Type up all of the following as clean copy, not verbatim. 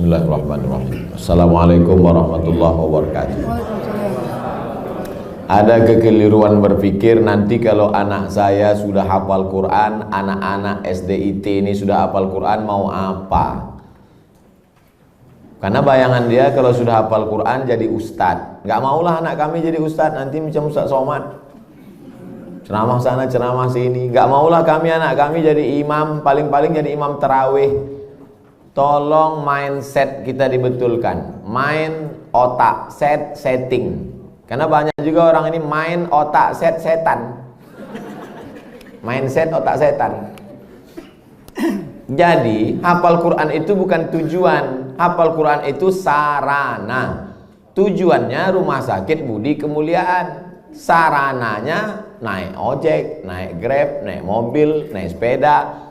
Bismillahirrahmanirrahim. Assalamualaikum warahmatullahi wabarakatuh. Ada kekeliruan berpikir nanti kalau anak saya sudah hafal Quran, anak-anak SDIT ini sudah hafal Quran mau apa? Karena bayangan dia kalau sudah hafal Quran jadi ustadz. Gak maulah anak kami jadi ustadz, nanti macam Ustadz Somad, ceramah sana ceramah sini. Gak maulah kami anak kami jadi imam, paling-paling jadi imam tarawih. Tolong mindset kita dibetulkan, main otak, setting. Karena banyak juga orang ini main otak, setan. Mindset otak setan. Jadi hafal Quran itu bukan tujuan, hafal Quran itu sarana. Tujuannya rumah sakit budi kemuliaan, sarananya naik ojek, naik grab, naik mobil, naik sepeda.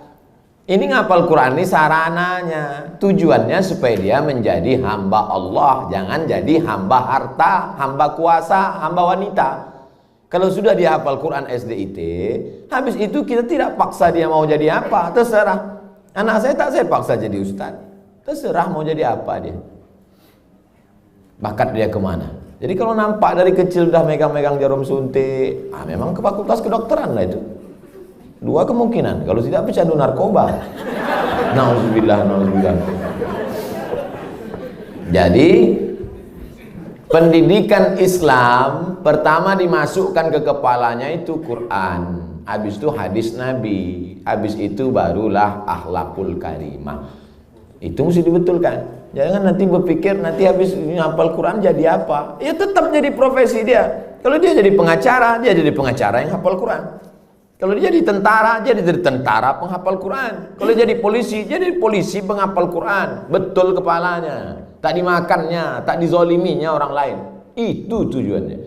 Ini ngapal Quran ini sarananya, tujuannya supaya dia menjadi hamba Allah, jangan jadi hamba harta, hamba kuasa, hamba wanita. Kalau sudah dia hafal Quran SDIT, habis itu kita tidak paksa dia mau jadi apa, terserah. Anak saya tak saya paksa jadi ustaz, terserah mau jadi apa dia. Bakat dia kemana? Jadi kalau nampak dari kecil udah megang-megang jarum suntik, memang ke fakultas kedokteran lah itu. Dua kemungkinan, kalau tidak pecandu narkoba. Nauzubillah, nauzubillah. Jadi pendidikan Islam pertama dimasukkan ke kepalanya itu Quran, habis itu hadis Nabi, habis itu barulah akhlakul karimah. Itu mesti dibetulkan. Jangan nanti berpikir nanti habis hafal Quran jadi apa? Ya tetap jadi profesi dia. Kalau dia jadi pengacara, dia jadi pengacara yang hafal Quran. Kalau dia jadi tentara, dia jadi tentara penghafal Quran. Kalau jadi polisi penghafal Quran. Betul kepalanya. Tak dimakannya, tak dizoliminya orang lain. Itu tujuannya.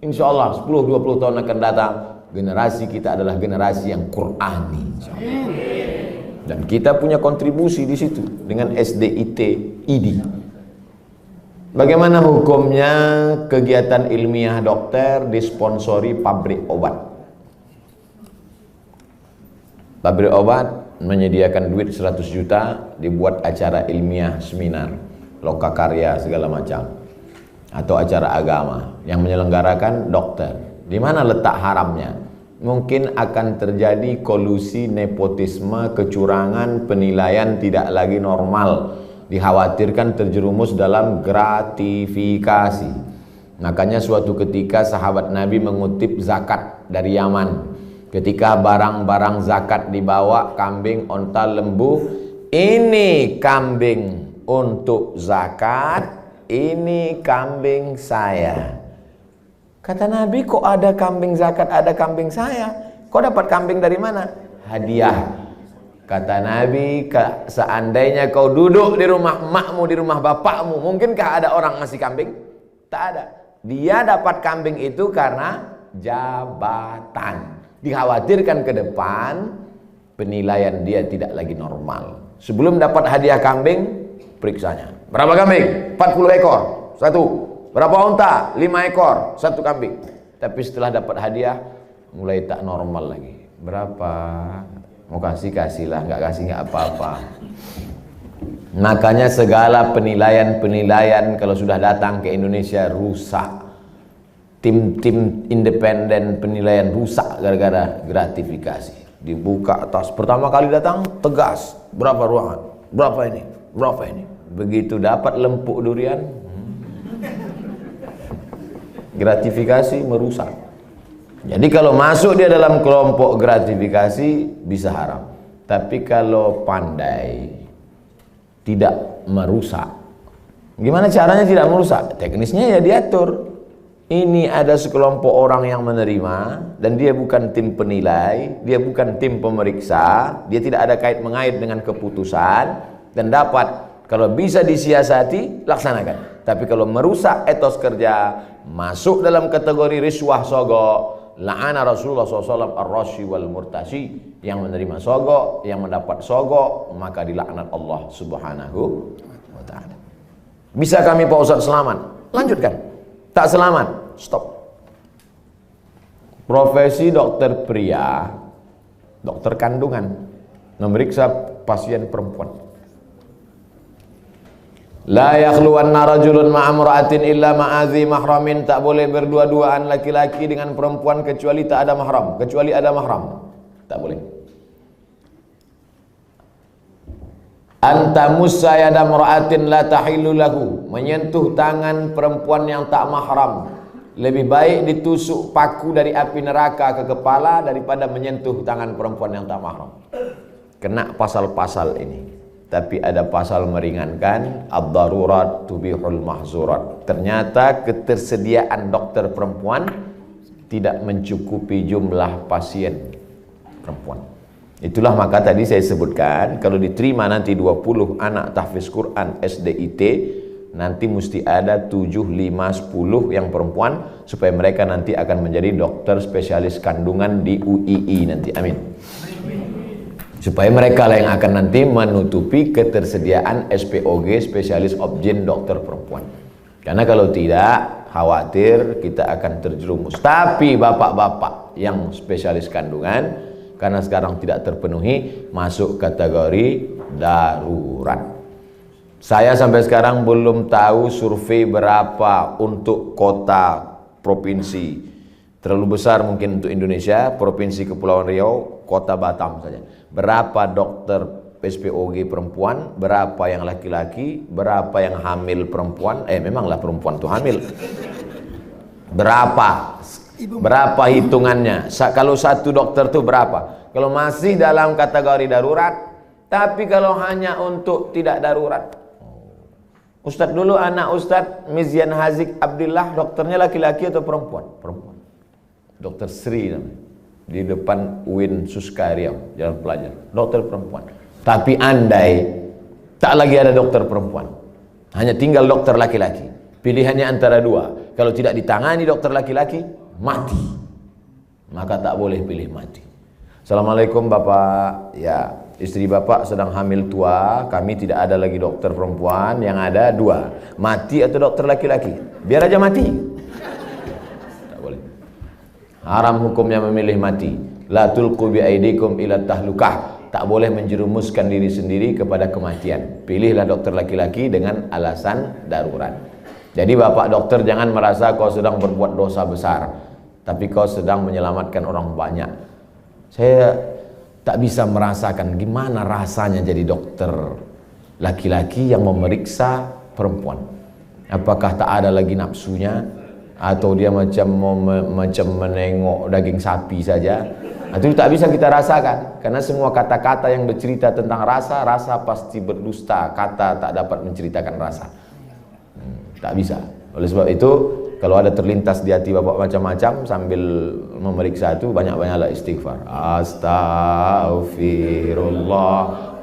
Insya Allah 10-20 tahun akan datang, generasi kita adalah generasi yang Qurani. Dan kita punya kontribusi di situ dengan SDIT ID. Bagaimana hukumnya kegiatan ilmiah dokter disponsori pabrik obat? Pabrik obat menyediakan duit 100 juta, dibuat acara ilmiah, seminar, lokakarya segala macam, atau acara agama yang menyelenggarakan dokter. Di mana letak haramnya? Mungkin akan terjadi kolusi, nepotisme, kecurangan, penilaian tidak lagi normal. Dikhawatirkan terjerumus dalam gratifikasi. Makanya suatu ketika sahabat Nabi mengutip zakat dari Yaman. Ketika barang-barang zakat dibawa, kambing, onta, lembu, ini kambing untuk zakat, ini kambing saya. Kata Nabi, kok ada kambing zakat, ada kambing saya? Kok dapat kambing dari mana? Hadiah. Kata Nabi, seandainya kau duduk di rumah emakmu, di rumah bapakmu, mungkinkah ada orang ngasih kambing? Tak ada. Dia dapat kambing itu karena jabatan. Dikhawatirkan ke depan penilaian dia tidak lagi normal. Sebelum dapat hadiah kambing, periksanya. Berapa kambing? 40 ekor, satu. Berapa unta? 5 ekor, satu kambing. Tapi setelah dapat hadiah, mulai tak normal lagi. Berapa? Mau kasih-kasihlah, nggak kasih nggak apa-apa. Makanya segala penilaian kalau sudah datang ke Indonesia rusak. Tim-tim independen penilaian rusak gara-gara gratifikasi. Dibuka atas, pertama kali datang tegas, berapa ruangan, berapa ini, berapa ini. Begitu dapat lempuk durian, gratifikasi merusak. Jadi kalau masuk dia dalam kelompok gratifikasi bisa haram. Tapi kalau pandai tidak merusak, gimana caranya tidak merusak? Teknisnya ya diatur. Ini ada sekelompok orang yang menerima dan dia bukan tim penilai, dia bukan tim pemeriksa, dia tidak ada kait-mengait dengan keputusan dan dapat, kalau bisa disiasati, laksanakan. Tapi kalau merusak etos kerja, masuk dalam kategori riswah sogok, la'ana Rasulullah SAW ar-rashi wal murtashi, yang menerima sogok, yang mendapat sogok, maka dilaknat Allah Subhanahu wa ta'ala. Bisa kami Pak Ustaz selamat? Lanjutkan. Tak selamat, stop. Profesi dokter pria, dokter kandungan, memeriksa pasien perempuan. La yakhluwanna rajulun ma'amra'atin illa ma'adhi mahramin. Tak boleh berdua-duaan laki-laki dengan perempuan kecuali tak ada mahram, kecuali ada mahram. Tak boleh. Anta musayyada mar'atin la tahillu lahu. Menyentuh tangan perempuan yang tak mahram lebih baik ditusuk paku dari api neraka ke kepala daripada menyentuh tangan perempuan yang tak mahram. Kena pasal-pasal ini. Tapi ada pasal meringankan, ad-darurat tubihul mahzurat. Ternyata ketersediaan dokter perempuan tidak mencukupi jumlah pasien perempuan. Itulah maka tadi saya sebutkan, kalau diterima nanti 20 anak tahfiz Quran SDIT, nanti mesti ada 7, 5, 10 yang perempuan, supaya mereka nanti akan menjadi dokter spesialis kandungan di UII nanti. Amin. Supaya mereka lah yang akan nanti menutupi ketersediaan SPOG, spesialis obgyn dokter perempuan. Karena kalau tidak, khawatir kita akan terjerumus. Tapi bapak-bapak yang spesialis kandungan, karena sekarang tidak terpenuhi, masuk kategori darurat. Saya sampai sekarang belum tahu survei berapa untuk kota provinsi. Terlalu besar mungkin untuk Indonesia, Provinsi Kepulauan Riau, Kota Batam saja. Berapa dokter SPOG perempuan, berapa yang laki-laki, berapa yang hamil perempuan, memanglah perempuan tuh hamil. Berapa hitungannya? Kalau satu dokter tuh berapa? Kalau masih dalam kategori darurat, tapi kalau hanya untuk tidak darurat. Ustadz dulu anak Ustadz Mizyan Hazik Abdillah, dokternya laki-laki atau perempuan? Perempuan. Dokter Sri namanya, di depan UIN Suska Riau, Jalan Pelajar, dokter perempuan. Tapi andai tak lagi ada dokter perempuan, hanya tinggal dokter laki-laki, pilihannya antara dua. Kalau tidak ditangani dokter laki-laki, mati. Maka tak boleh pilih mati. Assalamualaikum Bapak, ya istri Bapak sedang hamil tua, kami tidak ada lagi dokter perempuan, yang ada dua, mati atau dokter laki-laki. Biar aja mati. Haram hukumnya memilih mati. La tulqu bi aidikum ila tahlukah. Tak boleh menjerumuskan diri sendiri kepada kematian. Pilihlah dokter laki-laki dengan alasan darurat. Jadi bapak dokter jangan merasa kau sedang berbuat dosa besar, tapi kau sedang menyelamatkan orang banyak. Saya tak bisa merasakan gimana rasanya jadi dokter laki-laki yang memeriksa perempuan. Apakah tak ada lagi nafsunya? Atau dia macam menengok daging sapi saja? Itu tak bisa kita rasakan, karena semua kata-kata yang bercerita tentang rasa, rasa pasti berdusta. Kata tak dapat menceritakan rasa. Tak bisa. Oleh sebab itu, kalau ada terlintas di hati bapak macam-macam sambil memeriksa itu, banyak-banyaklah istighfar. Astaghfirullah.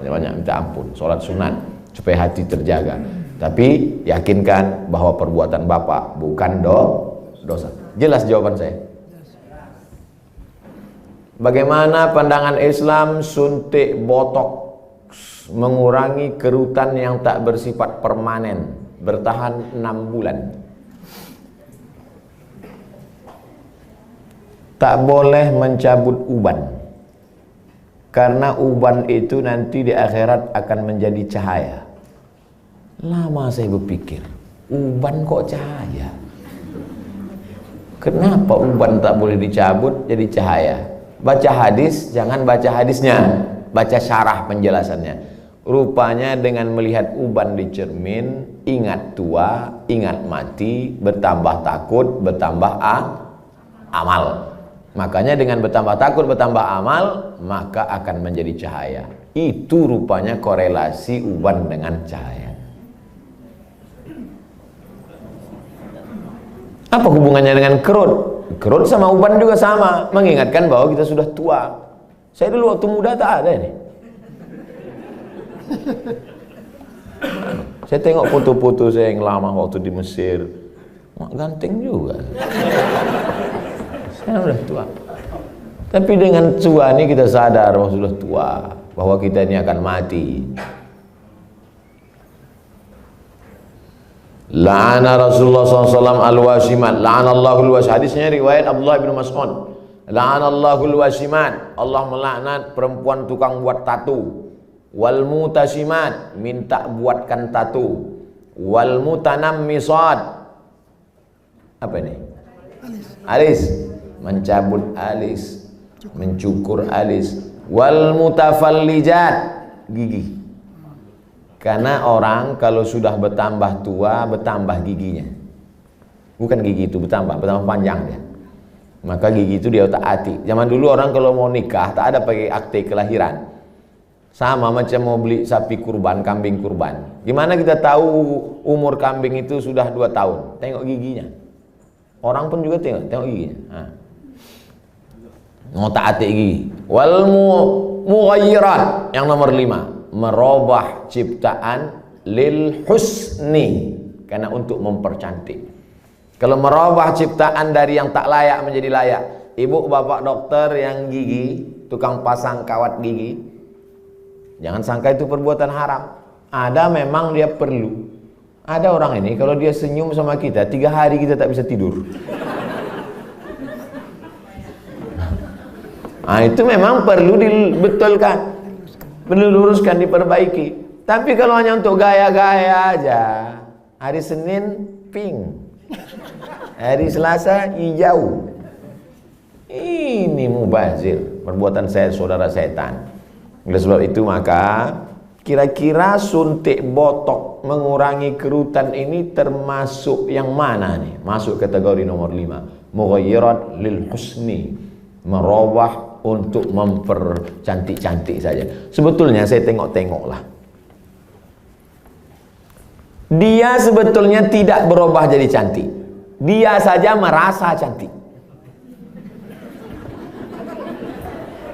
Banyak minta ampun. Solat sunat supaya hati terjaga. Tapi yakinkan bahwa perbuatan bapak bukan dosa. Jelas jawaban saya? Bagaimana pandangan Islam suntik botok mengurangi kerutan yang tak bersifat permanen, bertahan 6 bulan? Tak boleh mencabut uban, karena uban itu nanti di akhirat akan menjadi cahaya. Lama saya berpikir, uban kok cahaya? Kenapa uban tak boleh dicabut jadi cahaya? Baca hadis, jangan baca hadisnya, baca syarah penjelasannya. Rupanya dengan melihat uban di cermin, ingat tua, ingat mati, bertambah takut, bertambah amal. Makanya dengan bertambah takut, bertambah amal, maka akan menjadi cahaya. Itu rupanya korelasi uban dengan cahaya. Apa hubungannya dengan kerut? Kerut sama uban juga sama, mengingatkan bahwa kita sudah tua. Saya dulu waktu muda tak ada ini. Saya tengok foto-foto saya yang lama waktu di Mesir, ganteng juga. Saya sudah tua. Tapi dengan tua ini kita sadar bahwa sudah tua, bahwa kita ini akan mati. La'ana Rasulullah SAW al-wasimat. La'anallahu al-wasimat. Hadisnya riwayat Abdullah bin Mas'ud. La'anallahu al-wasimat. Allah melaknat perempuan tukang buat tatu. Wal mutasimat, minta buatkan tatu. Wal mutanammisat. Apa ini? Alis. Mencabut alis, mencukur alis. Wal mutafallijat, gigi. Karena orang kalau sudah bertambah tua, bertambah giginya. Bukan gigi itu bertambah panjang dia. Maka gigi itu dia otak-atik. Zaman dulu orang kalau mau nikah tak ada pakai akte kelahiran. Sama macam mau beli sapi kurban, kambing kurban. Gimana kita tahu umur kambing itu sudah 2 tahun? Tengok giginya. Orang pun juga tengok giginya. Otak-atik gigi. Wal mughayyirat, yang nomor 5. Merubah ciptaan lil husni, karena untuk mempercantik. Kalau merubah ciptaan dari yang tak layak menjadi layak. Ibu bapak dokter yang gigi, tukang pasang kawat gigi, jangan sangka itu perbuatan haram. Ada memang dia perlu. Ada orang ini kalau dia senyum sama kita 3 hari kita tak bisa tidur. Nah, itu memang perlu dibetulkan, perlu luruskan, diperbaiki. Tapi kalau hanya untuk gaya-gaya aja, hari Senin pink, hari Selasa hijau, ini mubazir, perbuatan saya saudara setan. Oleh sebab itu maka kira-kira suntik botok mengurangi kerutan ini termasuk yang mana nih? Masuk kategori nomor 5, mughayyirat lil husni, merubah untuk mempercantik-cantik saja. Sebetulnya saya tengok-tengoklah, dia sebetulnya tidak berubah jadi cantik, dia saja merasa cantik.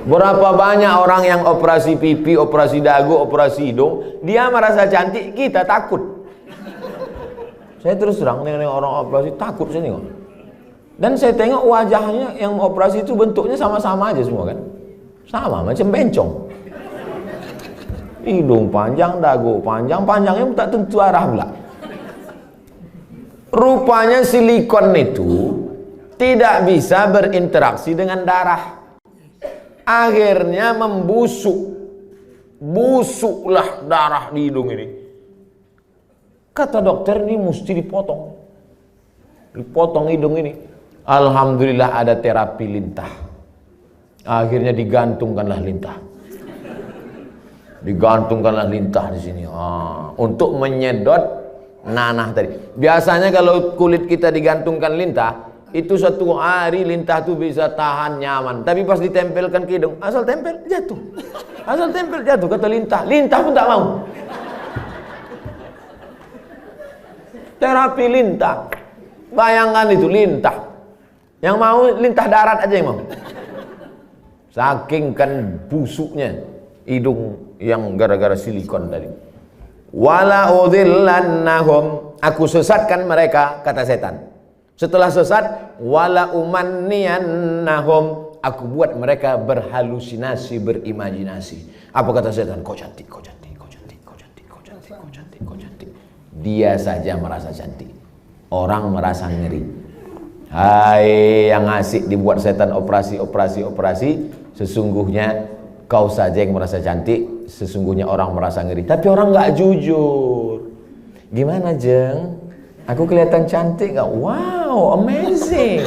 Berapa banyak orang yang operasi pipi, operasi dagu, operasi hidung, dia merasa cantik, kita takut. Saya terus terang dengan orang operasi takut saya tengok. Dan saya tengok wajahnya yang operasi itu bentuknya sama-sama aja semua kan. Sama macam bencong. Hidung panjang, dagu panjang, panjangnya tak tentu arah pula. Rupanya silikon itu tidak bisa berinteraksi dengan darah. Akhirnya membusuk. Busuklah darah di hidung ini. Kata dokter, ini mesti dipotong. Dipotong hidung ini. Alhamdulillah ada terapi lintah. Akhirnya digantungkanlah lintah. Digantungkanlah lintah di sini. Untuk menyedot nanah tadi. Biasanya kalau kulit kita digantungkan lintah, itu 1 hari lintah itu bisa tahan nyaman. Tapi pas ditempelkan ke hidung, asal tempel jatuh. Asal tempel jatuh, kata lintah. Lintah pun tak mau. Terapi lintah. Bayangkan itu lintah. Yang mau lintah darat aja yang mau. Saking kan busuknya hidung yang gara-gara silikon tadi. Wala udhillannahum, aku sesatkan mereka, kata setan. Setelah sesat, wala umanniyannahum, aku buat mereka berhalusinasi, berimajinasi. Apa kata setan? Kau cantik, kau cantik, kau cantik, kau cantik, kau cantik, kau cantik, kau cantik. Dia saja merasa cantik. Orang merasa ngeri. Hai yang asik dibuat setan operasi, sesungguhnya kau saja yang merasa cantik, sesungguhnya orang merasa ngeri. Tapi orang nggak jujur. Gimana Jeng? Aku kelihatan cantik nggak? Wow, amazing.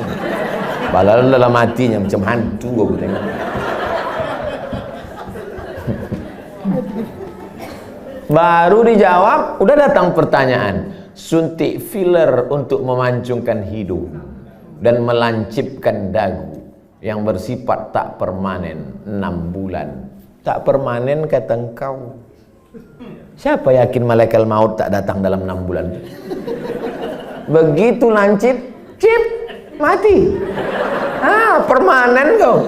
Padahal dalam hatinya macam hantu aku tengok. Baru dijawab, udah datang pertanyaan. Suntik filler untuk memancungkan hidung dan melancipkan dagu yang bersifat tak permanen 6 bulan. Tak permanen kata engkau. Siapa yakin malaikat maut tak datang dalam 6 bulan? Begitu lancip, cip, mati. Permanen kau.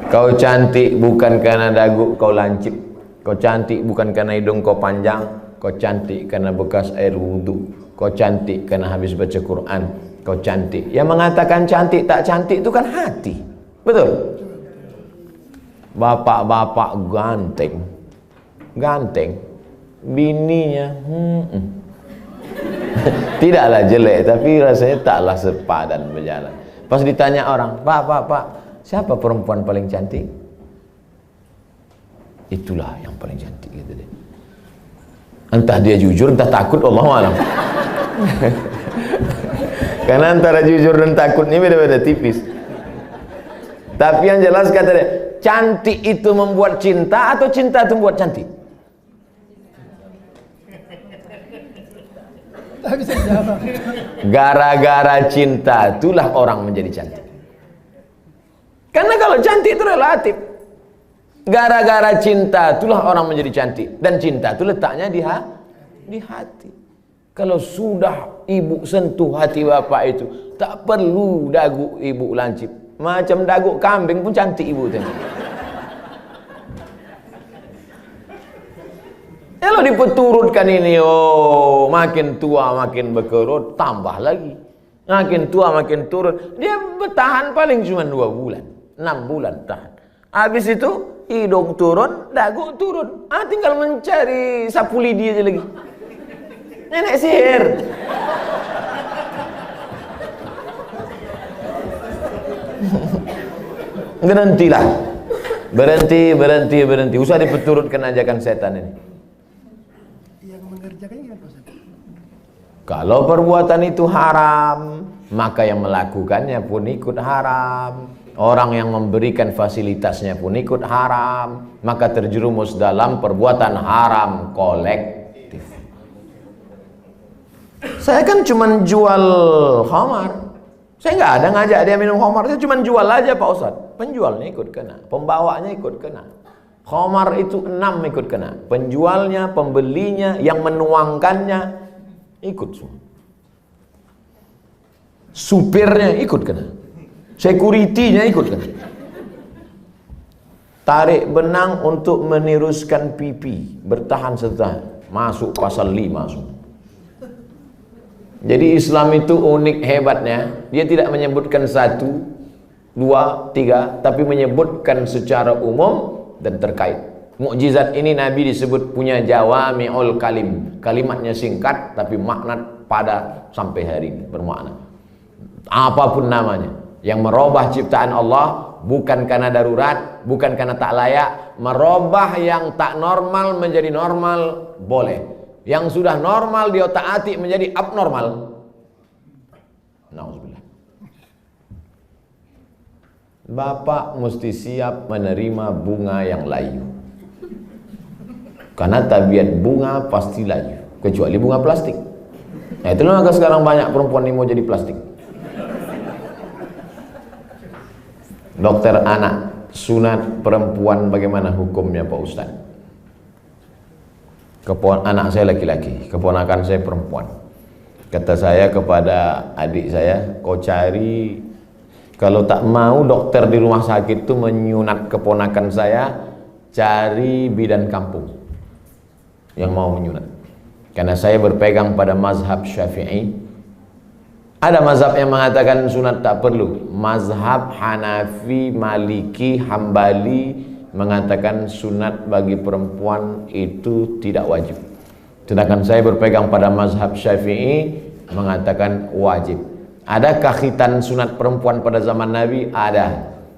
Kau cantik bukan karena dagu kau lancip. Kau cantik bukan karena hidung kau panjang. Kau cantik karena bekas air wudhu. Kau cantik karena habis baca Quran. Kau cantik. Yang mengatakan cantik tak cantik itu kan hati. Betul? Bapak-bapak ganteng. Ganteng. Bininya tidaklah jelek, tapi rasanya taklah sepadan berjalan. Pas ditanya orang, Pak, siapa perempuan paling cantik? Itulah yang paling cantik gitu deh. Entah dia jujur, entah takut, Allahu a'lam. Karena antara jujur dan takut ini beda-beda tipis. Tapi yang jelas kata dia, cantik itu membuat cinta atau cinta itu membuat cantik? Gara-gara cinta itulah orang menjadi cantik. Karena kalau cantik itu relatif. Gara-gara cinta itulah orang menjadi cantik. Dan cinta itu letaknya di hati. Kalau sudah ibu sentuh hati bapak itu, tak perlu dagu ibu lancip. Macam dagu kambing pun cantik ibu tengok. Kalau dipeturutkan ini, oh makin tua makin berkerut, tambah lagi. Makin tua makin turun. Dia bertahan paling cuma 2 bulan, 6 bulan tahan. Habis itu hidung turun, dagu turun. Tinggal mencari sapu lidi aja lagi. Nenek sihir. Berhentilah. Berhenti. Usah dipeturutkan ajakan setan ini. Kalau perbuatan itu haram, maka yang melakukannya pun ikut haram. Orang yang memberikan fasilitasnya pun ikut haram. Maka terjerumus dalam perbuatan haram kolektif. Saya kan cuma jual khamar. Saya nggak ada ngajak dia minum khamar. Saya cuma jual aja Pak Ustadz. Penjualnya ikut kena, pembawanya ikut kena. Khamar itu 6 ikut kena. Penjualnya, pembelinya, yang menuangkannya ikut semua. Supirnya ikut kena. Security-nya ikut kena. Tarik benang untuk meniruskan pipi, bertahan setelah masuk pasal 5 semua. Jadi Islam itu unik hebatnya, dia tidak menyebutkan 1, 2, 3, tapi menyebutkan secara umum dan terkait. Mukjizat ini Nabi disebut punya jawami'ul kalim. Kalimatnya singkat tapi makna padat sampai hari ini bermakna. Apapun namanya, yang merubah ciptaan Allah bukan karena darurat, bukan karena tak layak. Merubah yang tak normal menjadi normal boleh. Yang sudah normal dia taati menjadi abnormal. Nauzubillah. Bapak mesti siap menerima bunga yang layu. Karena tabiat bunga pasti layu, kecuali bunga plastik. Nah itulah maka sekarang banyak perempuan yang mau jadi plastik. Dokter anak, sunat perempuan bagaimana hukumnya Pak Ustaz? Anak saya laki-laki, keponakan saya perempuan. Kata saya kepada adik saya, kau cari, kalau tak mau dokter di rumah sakit itu menyunat keponakan saya, cari bidan kampung yang mau menyunat. Karena saya berpegang pada mazhab Syafi'i. Ada mazhab yang mengatakan sunat tak perlu. Mazhab Hanafi, Maliki, Hambali mengatakan sunat bagi perempuan itu tidak wajib. Sedangkan saya berpegang pada mazhab Syafi'i mengatakan wajib. Adakah khitan sunat perempuan pada zaman Nabi? Ada.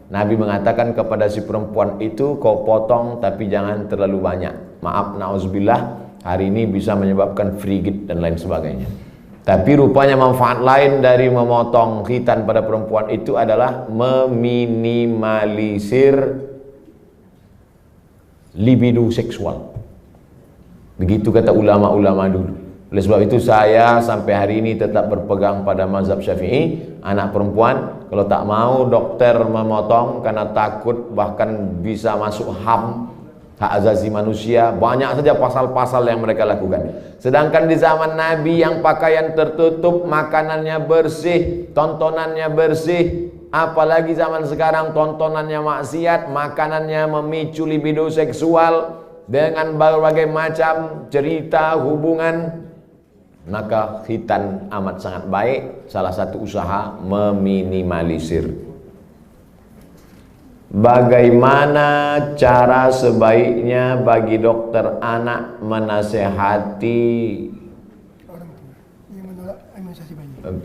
Nabi mengatakan kepada si perempuan itu, kau potong tapi jangan terlalu banyak. Maaf, na'udzubillah, hari ini bisa menyebabkan frigid dan lain sebagainya. Tapi rupanya manfaat lain dari memotong khitan pada perempuan itu adalah meminimalisir libido seksual. Begitu kata ulama-ulama dulu. Oleh sebab itu saya sampai hari ini tetap berpegang pada mazhab Syafi'i. Anak perempuan kalau tak mau dokter memotong karena takut bahkan bisa masuk HAM, hak asasi manusia, banyak saja pasal-pasal yang mereka lakukan. Sedangkan di zaman Nabi yang pakaian tertutup, makanannya bersih, tontonannya bersih. Apalagi zaman sekarang tontonannya maksiat, makanannya memicu libido seksual dengan berbagai macam cerita hubungan. Maka khitan amat sangat baik. Salah satu usaha meminimalisir. Bagaimana cara sebaiknya bagi dokter anak menasehati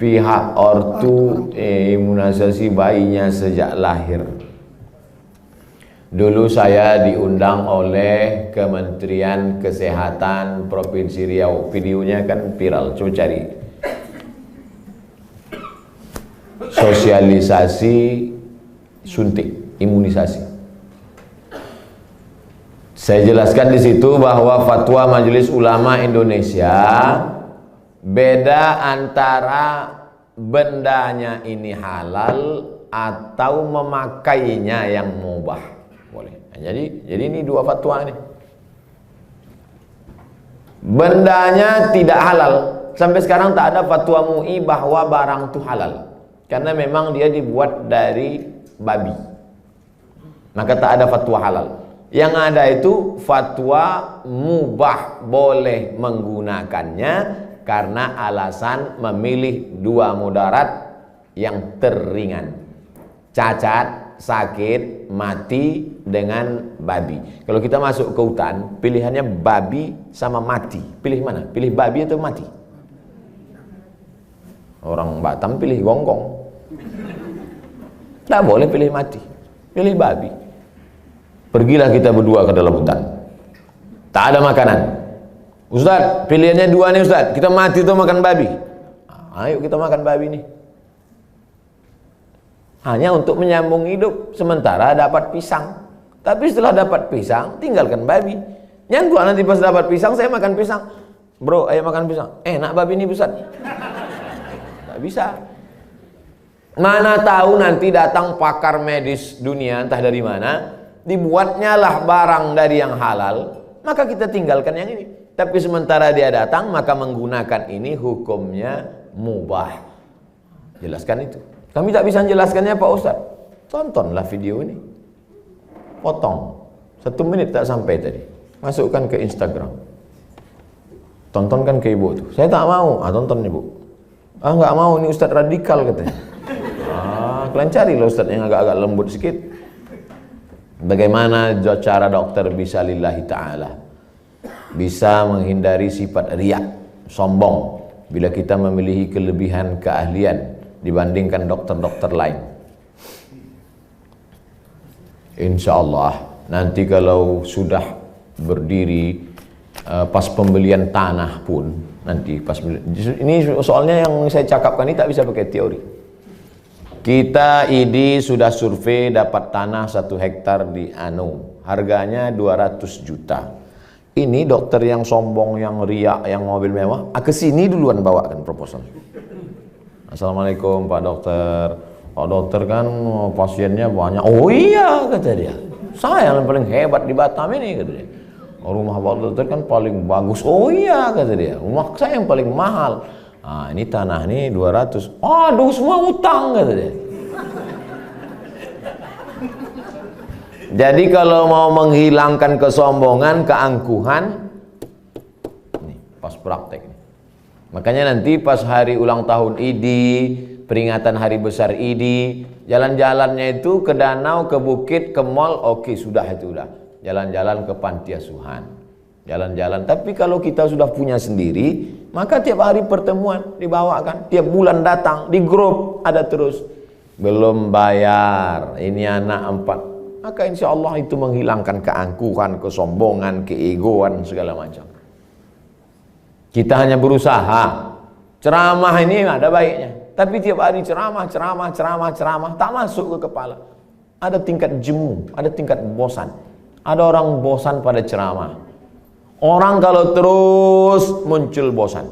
pihak ortu imunisasi bayinya sejak lahir? Dulu saya diundang oleh Kementerian Kesehatan Provinsi Riau. Videonya kan viral, coba cari. Sosialisasi suntik, imunisasi. Saya jelaskan di situ bahwa fatwa Majelis Ulama Indonesia beda antara bendanya ini halal atau memakainya yang mubah. Boleh. Jadi ini dua fatwa nih. Bendanya tidak halal. Sampai sekarang tak ada fatwa MUI bahwa barang itu halal. Karena memang dia dibuat dari babi. Maka tak ada fatwa halal. Yang ada itu fatwa mubah, boleh menggunakannya karena alasan memilih dua mudarat yang teringan. Cacat, sakit, mati dengan babi. Kalau kita masuk ke hutan, pilihannya babi sama mati. Pilih mana? Pilih babi atau mati? Orang Batam pilih gonggong. Tidak boleh pilih mati. Pilih babi. Pergilah kita berdua ke dalam hutan. Tak ada makanan. Ustaz, pilihannya dua nih Ustaz. Kita mati atau makan babi? Ayo kita makan babi nih. Hanya untuk menyambung hidup, sementara dapat pisang. Tapi setelah dapat pisang, tinggalkan babi. Yang gua nanti pas dapat pisang, saya makan pisang. Bro, ayo makan pisang. Enak babi ini Ustaz. Tak bisa. Mana tahu nanti datang pakar medis dunia, entah dari mana, dibuatnya lah barang dari yang halal, maka kita tinggalkan yang ini. Tapi sementara dia datang, maka menggunakan ini hukumnya mubah. Jelaskan itu. Kami tak bisa menjelaskannya Pak Ustaz. Tontonlah video ini. Potong. 1 menit tak sampai tadi. Masukkan ke Instagram. Tontonkan ke ibu tuh. Saya tak mau. Tonton ibu. Nggak mau, ini Ustaz radikal katanya. Kalian carilah Ustaz yang agak-agak lembut sedikit. Bagaimana cara dokter bisa lillahi ta'ala, bisa menghindari sifat riak, sombong, bila kita memiliki kelebihan keahlian dibandingkan dokter-dokter lain. Insya Allah nanti kalau sudah berdiri pas pembelian tanah pun nanti pas ini soalnya yang saya cakapkan ini tak bisa pakai teori. Kita ID sudah survei dapat tanah 1 hektar di harganya 200 juta. Ini dokter yang sombong, yang riak, yang mobil mewah, kesini duluan bawakan proposal. Assalamualaikum Pak Dokter. Pak Dokter kan pasiennya banyak. Oh iya kata dia. Saya yang paling hebat di Batam ini kata dia. Rumah Pak Dokter kan paling bagus. Oh iya kata dia. Rumah saya yang paling mahal. Ini tanah nih 200. Aduh semua utang kata dia. Jadi kalau mau menghilangkan kesombongan, keangkuhan, nih pas praktek. Makanya nanti pas hari ulang tahun ID, peringatan hari besar ID, jalan-jalannya itu ke danau, ke bukit, ke mall, oke sudah itu udah. Jalan-jalan ke panti asuhan, jalan-jalan. Tapi kalau kita sudah punya sendiri, maka tiap hari pertemuan dibawakan, tiap bulan datang, di grup ada terus. Belum bayar, ini anak 4. Maka insya Allah itu menghilangkan keangkuhan, kesombongan, keegoan, segala macam. Kita hanya berusaha. Ceramah ini ada baiknya. Tapi tiap hari ceramah, tak masuk ke kepala. Ada tingkat jemu, ada tingkat bosan. Ada orang bosan pada ceramah. Orang kalau terus muncul bosan.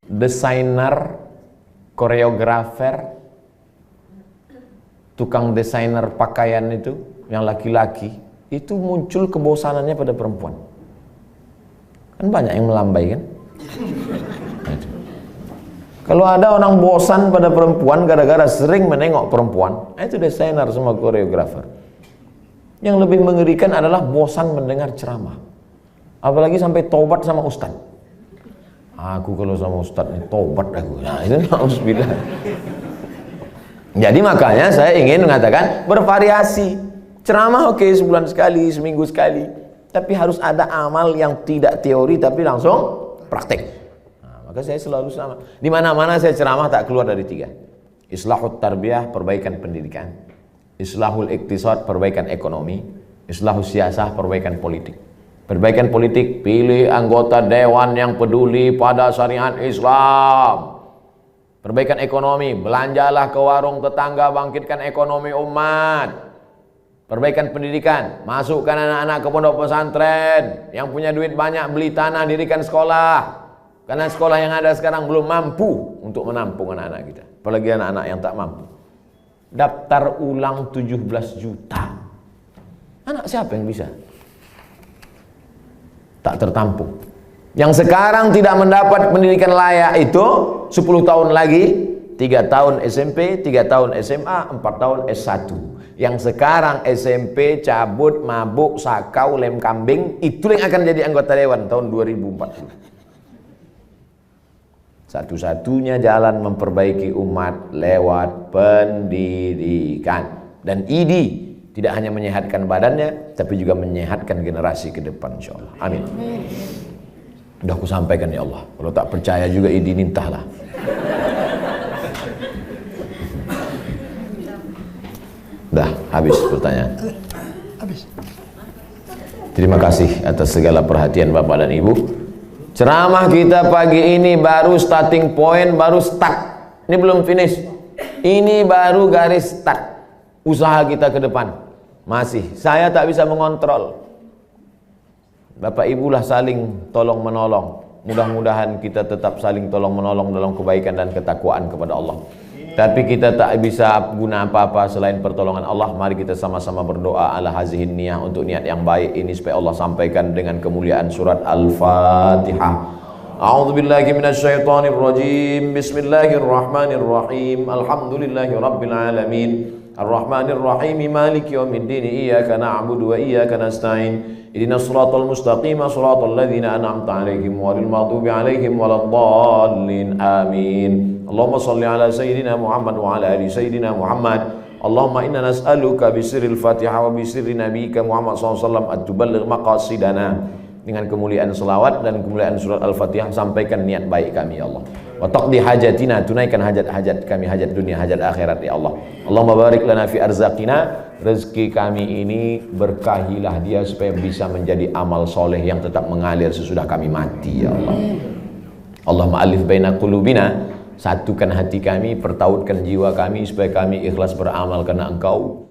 Desainer, koreografer, tukang desainer pakaian itu, yang laki-laki, itu muncul kebosanannya pada perempuan. Kan banyak yang melambai kan? Kalau ada orang bosan pada perempuan gara-gara sering menengok perempuan, itu desainer sama koreografer. Yang lebih mengerikan adalah bosan mendengar ceramah. Apalagi sampai tobat sama ustaz. Aku kalau sama ustaz ini tobat aku. Nah, itu na'udzubillah. Jadi makanya saya ingin mengatakan bervariasi. Ceramah oke, sebulan sekali, seminggu sekali. Tapi harus ada amal yang tidak teori tapi langsung praktek. Nah, maka saya selalu sama. Di mana-mana saya ceramah tak keluar dari 3. Islahut tarbiyah, perbaikan pendidikan. Islahul iktisad, perbaikan ekonomi. Islahul siyasah, perbaikan politik. Perbaikan politik, pilih anggota dewan yang peduli pada syariat Islam. Perbaikan ekonomi, belanjalah ke warung tetangga, bangkitkan ekonomi umat. Perbaikan pendidikan, masukkan anak-anak ke pondok pesantren. Yang punya duit banyak, beli tanah, dirikan sekolah. Karena sekolah yang ada sekarang belum mampu untuk menampung anak-anak kita. Apalagi anak-anak yang tak mampu. Daftar ulang 17 juta. Anak siapa yang bisa? Tak tertampung. Yang sekarang tidak mendapat pendidikan layak itu 10 tahun lagi, 3 tahun SMP, 3 tahun SMA, 4 tahun S1. Yang sekarang SMP cabut, mabuk, sakau, lem kambing, itu yang akan jadi anggota dewan tahun 2040. Satu-satunya jalan memperbaiki umat lewat pendidikan. Dan ID tidak hanya menyehatkan badannya, tapi juga menyehatkan generasi ke depan, insyaallah. Amin. Udah aku sampaikan ya Allah. Kalau tak percaya juga ID nintahlah. Dah habis pertanyaan. Habis. Terima kasih atas segala perhatian Bapak dan Ibu. Ceramah kita pagi ini baru starting point, baru start. Ini belum finish. Ini baru garis start. Usaha kita ke depan. Masih. Saya tak bisa mengontrol. Bapak Ibu lah saling tolong menolong. Mudah-mudahan kita tetap saling tolong menolong dalam kebaikan dan ketakwaan kepada Allah. Tapi kita tak bisa guna apa-apa selain pertolongan Allah. Mari kita sama-sama berdoa ala hazihin niyah, untuk niat yang baik ini supaya Allah sampaikan dengan kemuliaan surat Al-Fatihah. A'udzubillahi minasyaitonir rajim. Bismillahirrahmanirrahim. Alhamdulillahi rabbil alamin. Ar-Rahmanir Rahim. Maliki yaumiddin. Iyyaka na'budu wa iyyaka nasta'in. Ihdinas siratal mustaqim, siratal ladzina an'amta 'alaihim ghairil maghdubi 'alaihim waladdallin. Amin. Allahumma salli ala sayyidina Muhammad wa ala ali sayyidina Muhammad. Allahumma inna nas'aluka bisirril Fatihah wa bisirri nabiyyika Muhammad sallallahu alaihi wasallam at-tuballigh maqasidana. Dengan kemuliaan selawat dan kemuliaan surat Al-Fatihah, sampaikan niat baik kami ya Allah. Wa taqdi hajatina, tunaikan hajat-hajat kami, hajat dunia, hajat akhirat ya Allah. Allahumma barik lana fi arzaqina, rezeki kami ini berkahilah dia supaya bisa menjadi amal soleh yang tetap mengalir sesudah kami mati ya Allah. Allahumma alif baina qulubina, satukan hati kami, pertautkan jiwa kami supaya kami ikhlas beramal karena Engkau.